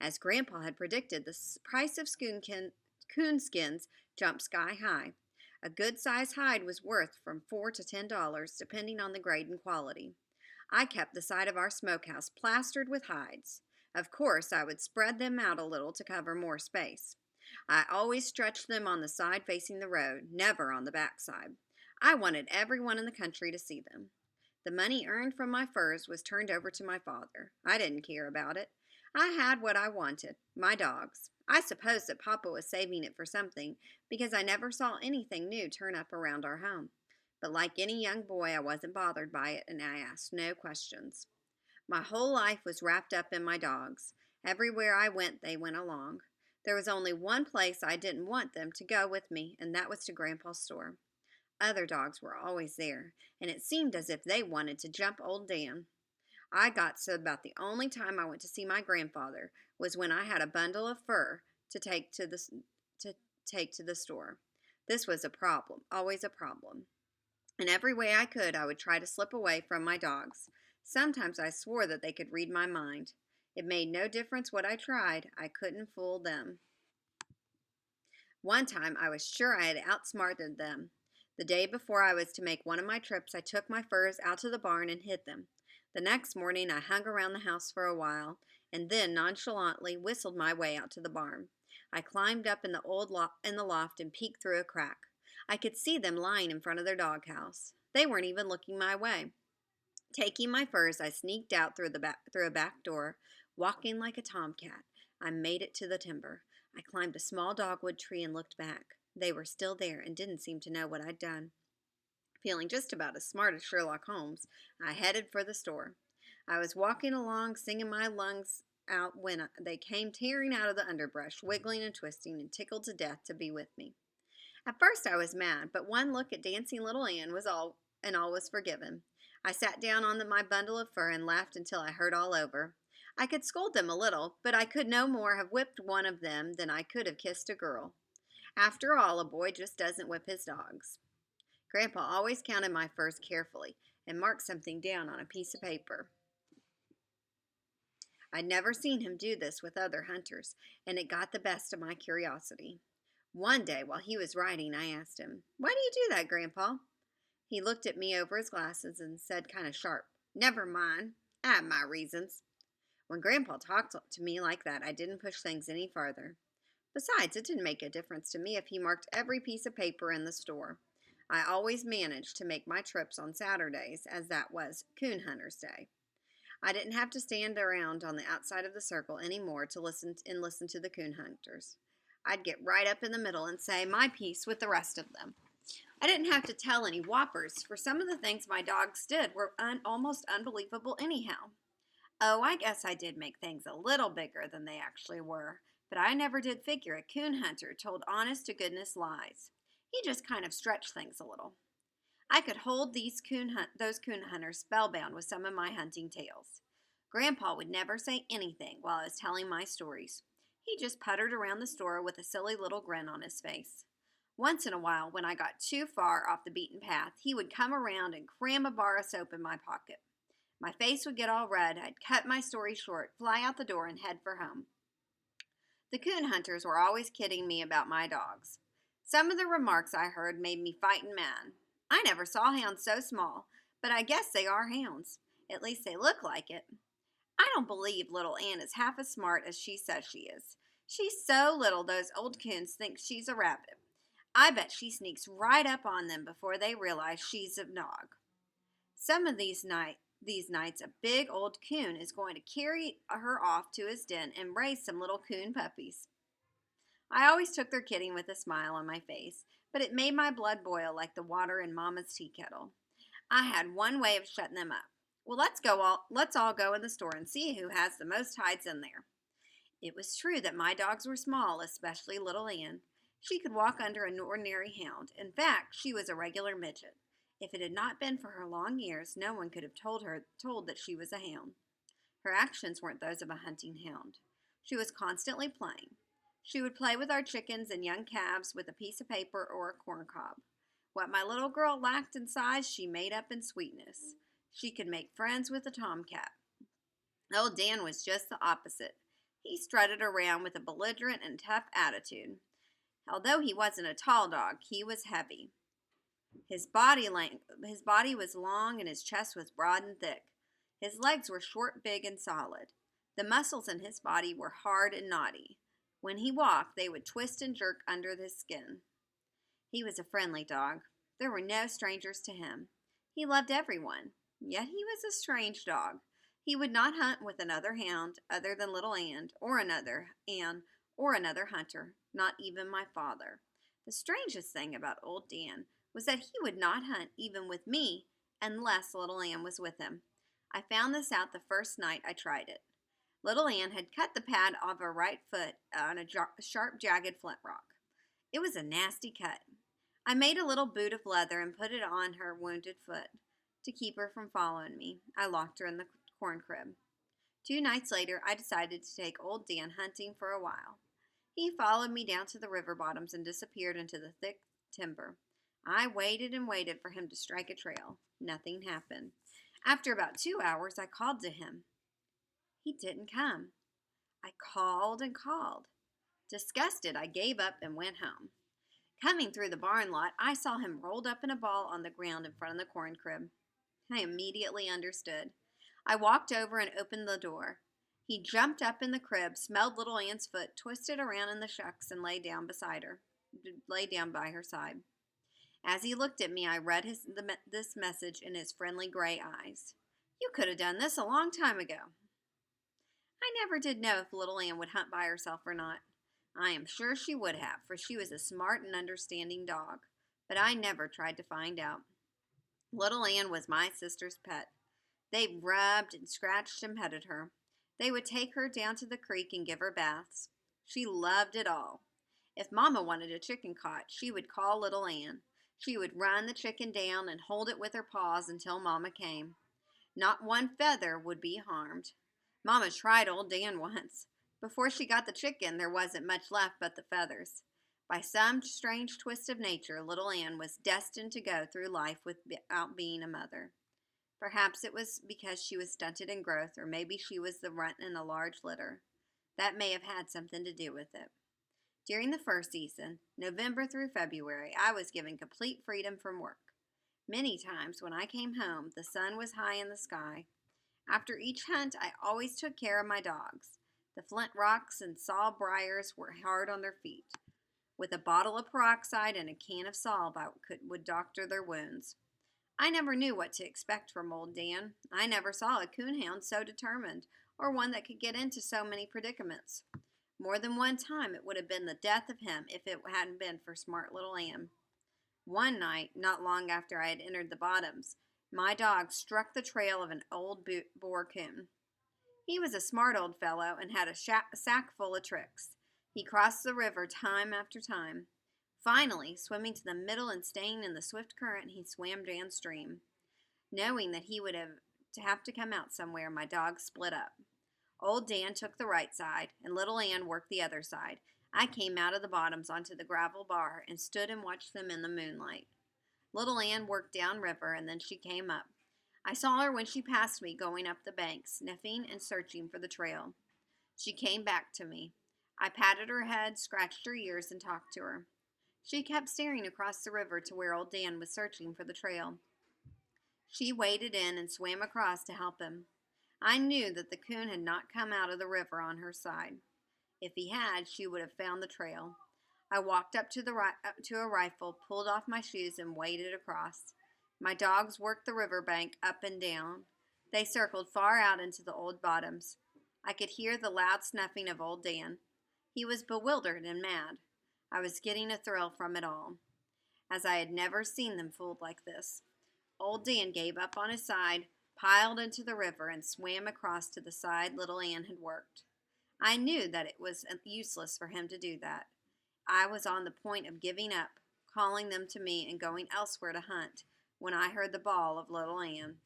As Grandpa had predicted, the price of coon skins jumped sky high. A good sized hide was worth from $4 to $10, depending on the grade and quality. I kept the side of our smokehouse plastered with hides. Of course, I would spread them out a little to cover more space. I always stretched them on the side facing the road, never on the back side. I wanted everyone in the country to see them. The money earned from my furs was turned over to my father. I didn't care about it. I had what I wanted, my dogs. I suppose that Papa was saving it for something, because I never saw anything new turn up around our home. But like any young boy, I wasn't bothered by it, and I asked no questions. My whole life was wrapped up in my dogs. Everywhere I went, they went along. There was only one place I didn't want them to go with me, and that was to Grandpa's store. Other dogs were always there, and it seemed as if they wanted to jump old Dan. I got so about the only time I went to see my grandfather was when I had a bundle of fur to take to the store. This was a problem, always a problem. In every way I could, I would try to slip away from my dogs. Sometimes I swore that they could read my mind. It made no difference what I tried, I couldn't fool them. One time I was sure I had outsmarted them. The day before I was to make one of my trips, I took my furs out to the barn and hid them. The next morning I hung around the house for a while, and then nonchalantly whistled my way out to the barn. I climbed up in the loft and peeked through a crack. I could see them lying in front of their doghouse. They weren't even looking my way. Taking my furs, I sneaked out through a back door, walking like a tomcat. I made it to the timber. I climbed a small dogwood tree and looked back. They were still there and didn't seem to know what I'd done. Feeling just about as smart as Sherlock Holmes, I headed for the store. I was walking along, singing my lungs out when they came tearing out of the underbrush, wiggling and twisting, and tickled to death to be with me. At first I was mad, but one look at dancing little Ann was all, and all was forgiven. I sat down on my bundle of fur and laughed until I hurt all over. I could scold them a little, but I could no more have whipped one of them than I could have kissed a girl. After all, a boy just doesn't whip his dogs. Grandpa always counted my furs carefully and marked something down on a piece of paper. I'd never seen him do this with other hunters, and it got the best of my curiosity. One day, while he was writing, I asked him, "Why do you do that, Grandpa?" He looked at me over his glasses and said kind of sharp, "Never mind. I have my reasons." When Grandpa talked to me like that, I didn't push things any farther. Besides, it didn't make a difference to me if he marked every piece of paper in the store. I always managed to make my trips on Saturdays, as that was Coon Hunter's Day. I didn't have to stand around on the outside of the circle any more to listen to the coon hunters. I'd get right up in the middle and say my piece with the rest of them. I didn't have to tell any whoppers, for some of the things my dogs did were almost unbelievable anyhow. Oh, I guess I did make things a little bigger than they actually were, but I never did figure a coon hunter told honest-to-goodness lies. He just kind of stretched things a little. I could hold those coon hunters spellbound with some of my hunting tales. Grandpa would never say anything while I was telling my stories. He just puttered around the store with a silly little grin on his face. Once in a while, when I got too far off the beaten path, he would come around and cram a bar of soap in my pocket. My face would get all red. I'd cut my story short, fly out the door, and head for home. The coon hunters were always kidding me about my dogs. Some of the remarks I heard made me fightin' mad. I never saw hounds so small, but I guess they are hounds. At least they look like it. I don't believe little Ann is half as smart as she says she is. She's so little those old coons think she's a rabbit. I bet she sneaks right up on them before they realize she's a dog. Some of these nights a big old coon is going to carry her off to his den and raise some little coon puppies. I always took their kidding with a smile on my face, but it made my blood boil like the water in Mama's tea kettle. I had one way of shutting them up. Well, let's all go in the store and see who has the most hides in there. It was true that my dogs were small, especially little Ann. She could walk under an ordinary hound. In fact, she was a regular midget. If it had not been for her long ears, no one could have told that she was a hound. Her actions weren't those of a hunting hound. She was constantly playing. She would play with our chickens and young calves with a piece of paper or a corn cob. What my little girl lacked in size, she made up in sweetness. She could make friends with a tomcat. Old Dan was just the opposite. He strutted around with a belligerent and tough attitude. Although he wasn't a tall dog, he was heavy. His body was long and his chest was broad and thick. His legs were short, big, and solid. The muscles in his body were hard and knotty. When he walked, they would twist and jerk under the skin. He was a friendly dog. There were no strangers to him. He loved everyone. Yet he was a strange dog. He would not hunt with another hound other than Little Ann or another hunter, not even my father. The strangest thing about old Dan was that he would not hunt even with me unless Little Ann was with him. I found this out the first night I tried it. Little Ann had cut the pad off her right foot on a sharp, jagged flint rock. It was a nasty cut. I made a little boot of leather and put it on her wounded foot. To keep her from following me, I locked her in the corn crib. 2 nights later, I decided to take old Dan hunting for a while. He followed me down to the river bottoms and disappeared into the thick timber. I waited and waited for him to strike a trail. Nothing happened. After about 2 hours, I called to him. He didn't come. I called and called. Disgusted, I gave up and went home. Coming through the barn lot, I saw him rolled up in a ball on the ground in front of the corn crib. I immediately understood. I walked over and opened the door. He jumped up in the crib, smelled Little Ann's foot, twisted around in the shucks, and lay down by her side. As he looked at me, I read this message in his friendly gray eyes. You could have done this a long time ago. I never did know if Little Ann would hunt by herself or not. I am sure she would have, for she was a smart and understanding dog, but I never tried to find out. Little Ann was my sister's pet. They rubbed and scratched and petted her. They would take her down to the creek and give her baths. She loved it all. If Mama wanted a chicken caught, she would call Little Ann. She would run the chicken down and hold it with her paws until Mama came. Not one feather would be harmed. Mama tried old Dan once. Before she got the chicken, there wasn't much left but the feathers. By some strange twist of nature, Little Ann was destined to go through life without being a mother. Perhaps it was because she was stunted in growth, or maybe she was the runt in a large litter. That may have had something to do with it. During the first season, November through February, I was given complete freedom from work. Many times when I came home, the sun was high in the sky. After each hunt, I always took care of my dogs. The flint rocks and saw briars were hard on their feet. With a bottle of peroxide and a can of salve, I would doctor their wounds. I never knew what to expect from old Dan. I never saw a coonhound so determined, or one that could get into so many predicaments. More than one time it would have been the death of him if it hadn't been for smart Little Ann. One night, not long after I had entered the bottoms, my dog struck the trail of an old boar coon. He was a smart old fellow and had a sack full of tricks. He crossed the river time after time. Finally, swimming to the middle and staying in the swift current, he swam downstream. Knowing that he would have to come out somewhere, my dogs split up. Old Dan took the right side, and Little Ann worked the other side. I came out of the bottoms onto the gravel bar and stood and watched them in the moonlight. Little Ann worked downriver, and then she came up. I saw her when she passed me going up the bank, sniffing and searching for the trail. She came back to me. I patted her head, scratched her ears, and talked to her. She kept staring across the river to where old Dan was searching for the trail. She waded in and swam across to help him. I knew that the coon had not come out of the river on her side. If he had, she would have found the trail. I walked up to a rifle, pulled off my shoes, and waded across. My dogs worked the riverbank up and down. They circled far out into the old bottoms. I could hear the loud snuffing of old Dan. He was bewildered and mad. I was getting a thrill from it all, as I had never seen them fooled like this. Old Dan gave up on his side, piled into the river, and swam across to the side Little Ann had worked. I knew that it was useless for him to do that. I was on the point of giving up, calling them to me, and going elsewhere to hunt, when I heard the bawl of Little Ann.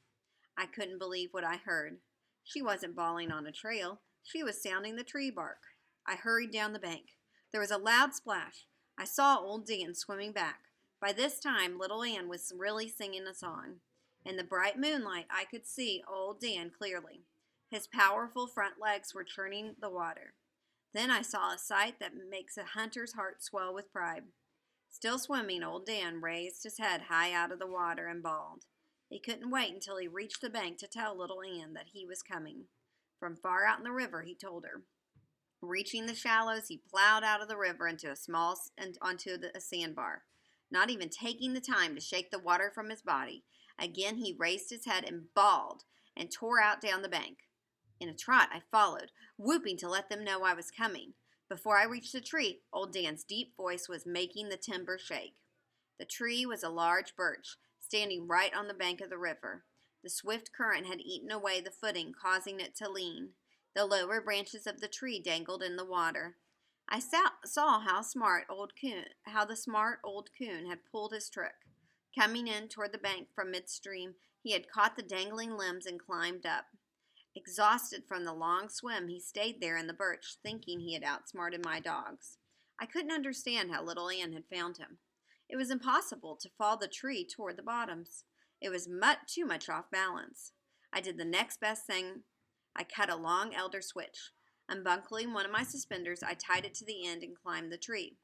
I couldn't believe what I heard. She wasn't bawling on a trail. She was sounding the tree bark. I hurried down the bank. There was a loud splash. I saw old Dan swimming back. By this time, Little Ann was really singing a song. In the bright moonlight, I could see old Dan clearly. His powerful front legs were churning the water. Then I saw a sight that makes a hunter's heart swell with pride. Still swimming, old Dan raised his head high out of the water and bawled. He couldn't wait until he reached the bank to tell little Ann that he was coming. From far out in the river, he told her. Reaching the shallows, he plowed out of the river into a sandbar, not even taking the time to shake the water from his body. Again he raised his head and bawled and tore out down the bank. In a trot I followed, whooping to let them know I was coming. Before I reached the tree, old Dan's deep voice was making the timber shake. The tree was a large birch, standing right on the bank of the river. The swift current had eaten away the footing, causing it to lean. The lower branches of the tree dangled in the water. I saw how the smart old coon had pulled his trick. Coming in toward the bank from midstream, he had caught the dangling limbs and climbed up. Exhausted from the long swim, he stayed there in the birch, thinking he had outsmarted my dogs. I couldn't understand how little Ann had found him. It was impossible to fall the tree toward the bottoms. It was too much off balance. I did the next best thing. I cut a long elder switch. Unbuckling one of my suspenders, I tied it to the end and climbed the tree.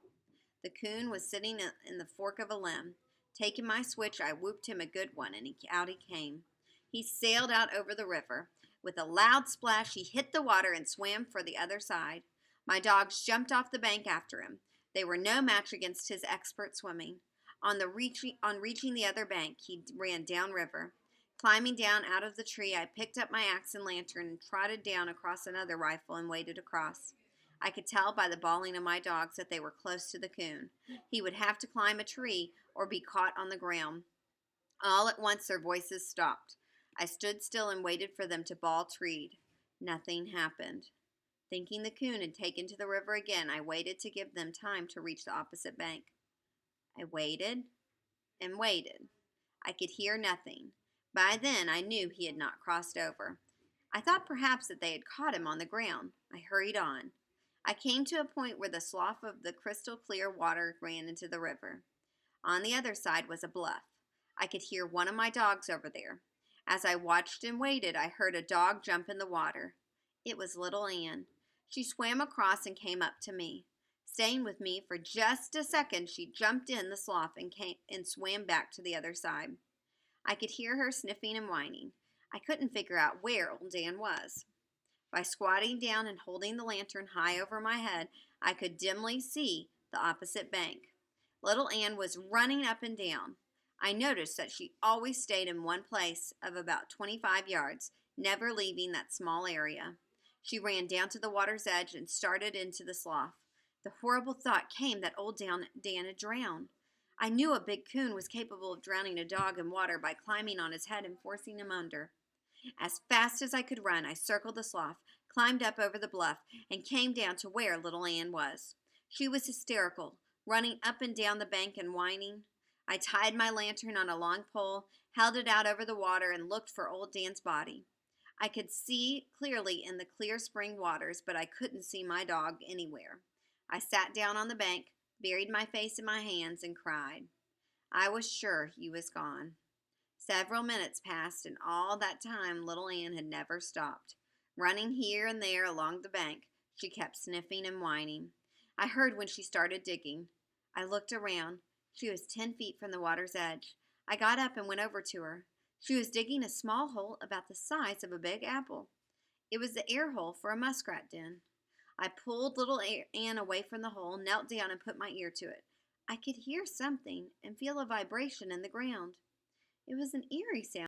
The coon was sitting in the fork of a limb. Taking my switch, I whooped him a good one, and out he came. He sailed out over the river. With a loud splash, he hit the water and swam for the other side. My dogs jumped off the bank after him. They were no match against his expert swimming. On reaching the other bank, he ran downriver. Climbing down out of the tree, I picked up my axe and lantern and trotted down across another rifle and waded across. I could tell by the bawling of my dogs that they were close to the coon. He would have to climb a tree or be caught on the ground. All at once their voices stopped. I stood still and waited for them to bawl treed. Nothing happened. Thinking the coon had taken to the river again, I waited to give them time to reach the opposite bank. I waited and waited. I could hear nothing. By then I knew he had not crossed over. I thought perhaps that they had caught him on the ground. I hurried on. I came to a point where the slough of the crystal clear water ran into the river. On the other side was a bluff. I could hear one of my dogs over there. As I watched and waited, I heard a dog jump in the water. It was little Ann. She swam across and came up to me. Staying with me for just a second, she jumped in the slough and swam back to the other side. I could hear her sniffing and whining. I couldn't figure out where old Dan was. By squatting down and holding the lantern high over my head, I could dimly see the opposite bank. Little Ann was running up and down. I noticed that she always stayed in one place of about 25 yards, never leaving that small area. She ran down to the water's edge and started into the slough. The horrible thought came that old Dan had drowned. I knew a big coon was capable of drowning a dog in water by climbing on his head and forcing him under. As fast as I could run, I circled the slough, climbed up over the bluff, and came down to where little Ann was. She was hysterical, running up and down the bank and whining. I tied my lantern on a long pole, held it out over the water, and looked for old Dan's body. I could see clearly in the clear spring waters, but I couldn't see my dog anywhere. I sat down on the bank, buried my face in my hands, and cried. I was sure he was gone. Several minutes passed, and all that time little Ann had never stopped. Running here and there along the bank, she kept sniffing and whining. I heard when she started digging. I looked around. She was 10 feet from the water's edge. I got up and went over to her. She was digging a small hole about the size of a big apple. It was the air hole for a muskrat den. I pulled little Ann away from the hole, knelt down, and put my ear to it. I could hear something and feel a vibration in the ground. It was an eerie sound.